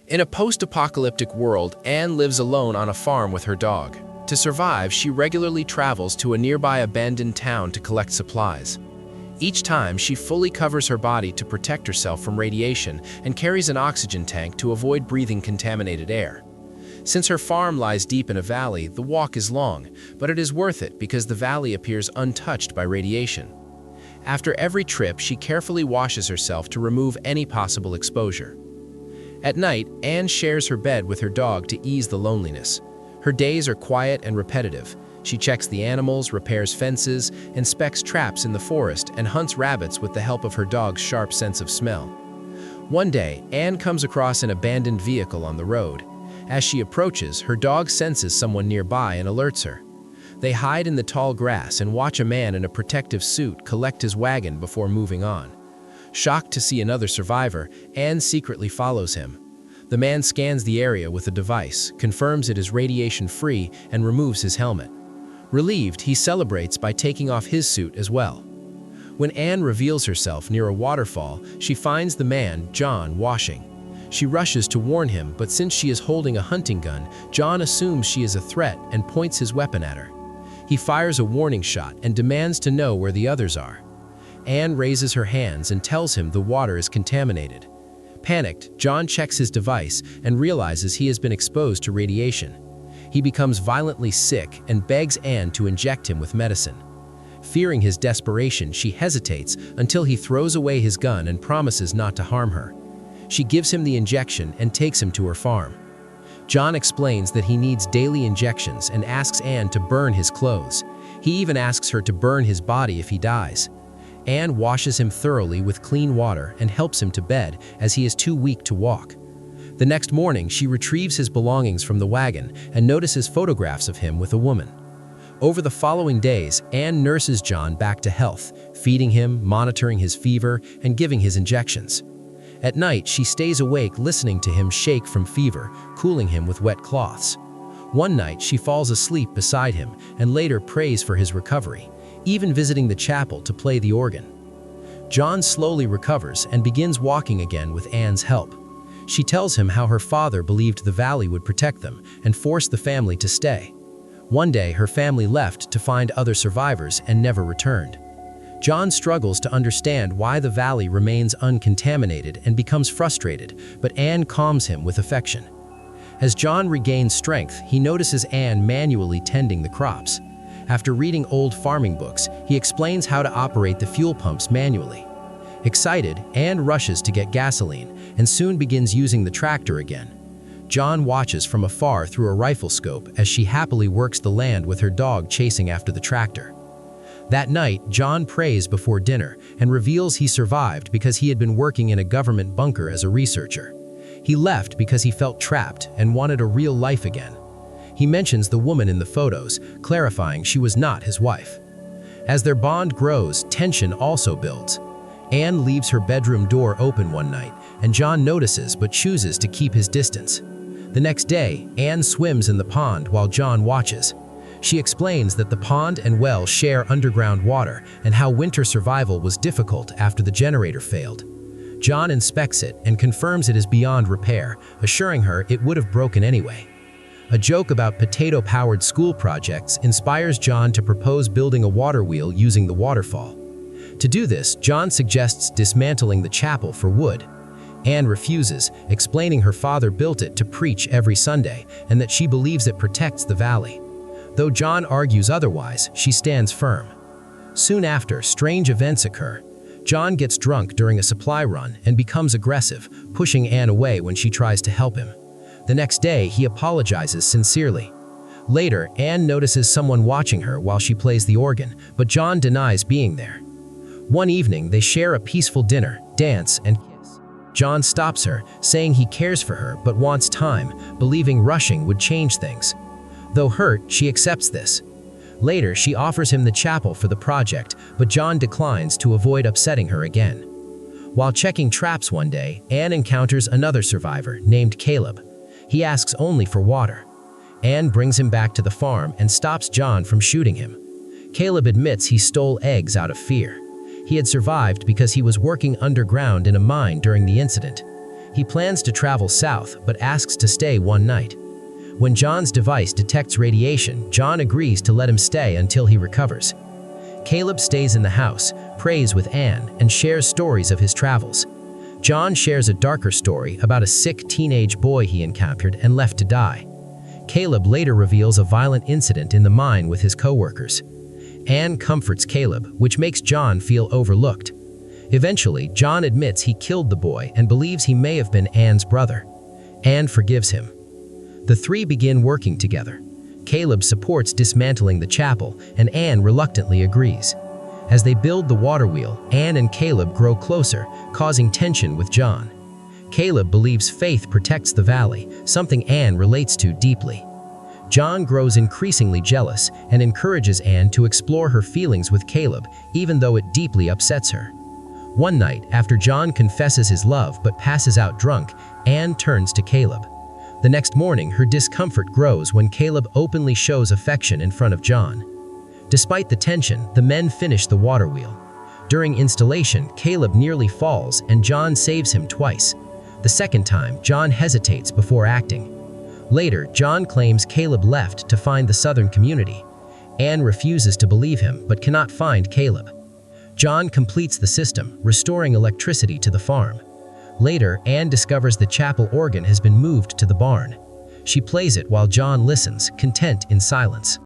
In a post-apocalyptic world, Anne lives alone on a farm with her dog. To survive, she regularly travels to a nearby abandoned town to collect supplies. Each time, she fully covers her body to protect herself from radiation and carries an oxygen tank to avoid breathing contaminated air. Since her farm lies deep in a valley, the walk is long, but it is worth it because the valley appears untouched by radiation. After every trip, she carefully washes herself to remove any possible exposure. At night, Anne shares her bed with her dog to ease the loneliness. Her days are quiet and repetitive. She checks the animals, repairs fences, inspects traps in the forest, and hunts rabbits with the help of her dog's sharp sense of smell. One day, Anne comes across an abandoned vehicle on the road. As she approaches, her dog senses someone nearby and alerts her. They hide in the tall grass and watch a man in a protective suit collect his wagon before moving on. Shocked to see another survivor, Anne secretly follows him. The man scans the area with a device, confirms it is radiation-free, and removes his helmet. Relieved, he celebrates by taking off his suit as well. When Anne reveals herself near a waterfall, she finds the man, John, washing. She rushes to warn him, but since she is holding a hunting gun, John assumes she is a threat and points his weapon at her. He fires a warning shot and demands to know where the others are. Anne raises her hands and tells him the water is contaminated. Panicked, John checks his device and realizes he has been exposed to radiation. He becomes violently sick and begs Anne to inject him with medicine. Fearing his desperation, she hesitates until he throws away his gun and promises not to harm her. She gives him the injection and takes him to her farm. John explains that he needs daily injections and asks Anne to burn his clothes. He even asks her to burn his body if he dies. Anne washes him thoroughly with clean water and helps him to bed as he is too weak to walk. The next morning, she retrieves his belongings from the wagon and notices photographs of him with a woman. Over the following days, Anne nurses John back to health, feeding him, monitoring his fever, and giving his injections. At night, she stays awake listening to him shake from fever, cooling him with wet cloths. One night, she falls asleep beside him and later prays for his recovery, even visiting the chapel to play the organ. John slowly recovers and begins walking again with Anne's help. She tells him how her father believed the valley would protect them and forced the family to stay. One day, her family left to find other survivors and never returned. John struggles to understand why the valley remains uncontaminated and becomes frustrated, but Anne calms him with affection. As John regains strength, he notices Anne manually tending the crops. After reading old farming books, he explains how to operate the fuel pumps manually. Excited, Anne rushes to get gasoline and soon begins using the tractor again. John watches from afar through a rifle scope as she happily works the land with her dog chasing after the tractor. That night, John prays before dinner and reveals he survived because he had been working in a government bunker as a researcher. He left because he felt trapped and wanted a real life again. He mentions the woman in the photos, clarifying she was not his wife. As their bond grows, tension also builds. Anne leaves her bedroom door open one night, and John notices but chooses to keep his distance. The next day, Anne swims in the pond while John watches. She explains that the pond and well share underground water and how winter survival was difficult after the generator failed. John inspects it and confirms it is beyond repair, assuring her it would have broken anyway. A joke about potato-powered school projects inspires John to propose building a water wheel using the waterfall. To do this, John suggests dismantling the chapel for wood. Anne refuses, explaining her father built it to preach every Sunday and that she believes it protects the valley. Though John argues otherwise, she stands firm. Soon after, strange events occur. John gets drunk during a supply run and becomes aggressive, pushing Anne away when she tries to help him. The next day, he apologizes sincerely. Later, Anne notices someone watching her while she plays the organ, but John denies being there. One evening, they share a peaceful dinner, dance, and kiss. John stops her, saying he cares for her but wants time, believing rushing would change things. Though hurt, she accepts this. Later, she offers him the chapel for the project, but John declines to avoid upsetting her again. While checking traps one day, Anne encounters another survivor named Caleb. He asks only for water. Anne brings him back to the farm and stops John from shooting him. Caleb admits he stole eggs out of fear. He had survived because he was working underground in a mine during the incident. He plans to travel south, but asks to stay one night. When John's device detects radiation, John agrees to let him stay until he recovers. Caleb stays in the house, prays with Anne, and shares stories of his travels. John shares a darker story about a sick teenage boy he encountered and left to die. Caleb later reveals a violent incident in the mine with his co-workers. Anne comforts Caleb, which makes John feel overlooked. Eventually, John admits he killed the boy and believes he may have been Anne's brother. Anne forgives him. The three begin working together. Caleb supports dismantling the chapel, and Anne reluctantly agrees. As they build the water wheel, Anne and Caleb grow closer, causing tension with John. Caleb believes faith protects the valley, something Anne relates to deeply. John grows increasingly jealous and encourages Anne to explore her feelings with Caleb, even though it deeply upsets her. One night, after John confesses his love but passes out drunk, Anne turns to Caleb. The next morning, her discomfort grows when Caleb openly shows affection in front of John. Despite the tension, the men finish the water wheel. During installation, Caleb nearly falls and John saves him twice. The second time, John hesitates before acting. Later, John claims Caleb left to find the southern community. Anne refuses to believe him but cannot find Caleb. John completes the system, restoring electricity to the farm. Later, Anne discovers the chapel organ has been moved to the barn. She plays it while John listens, content in silence.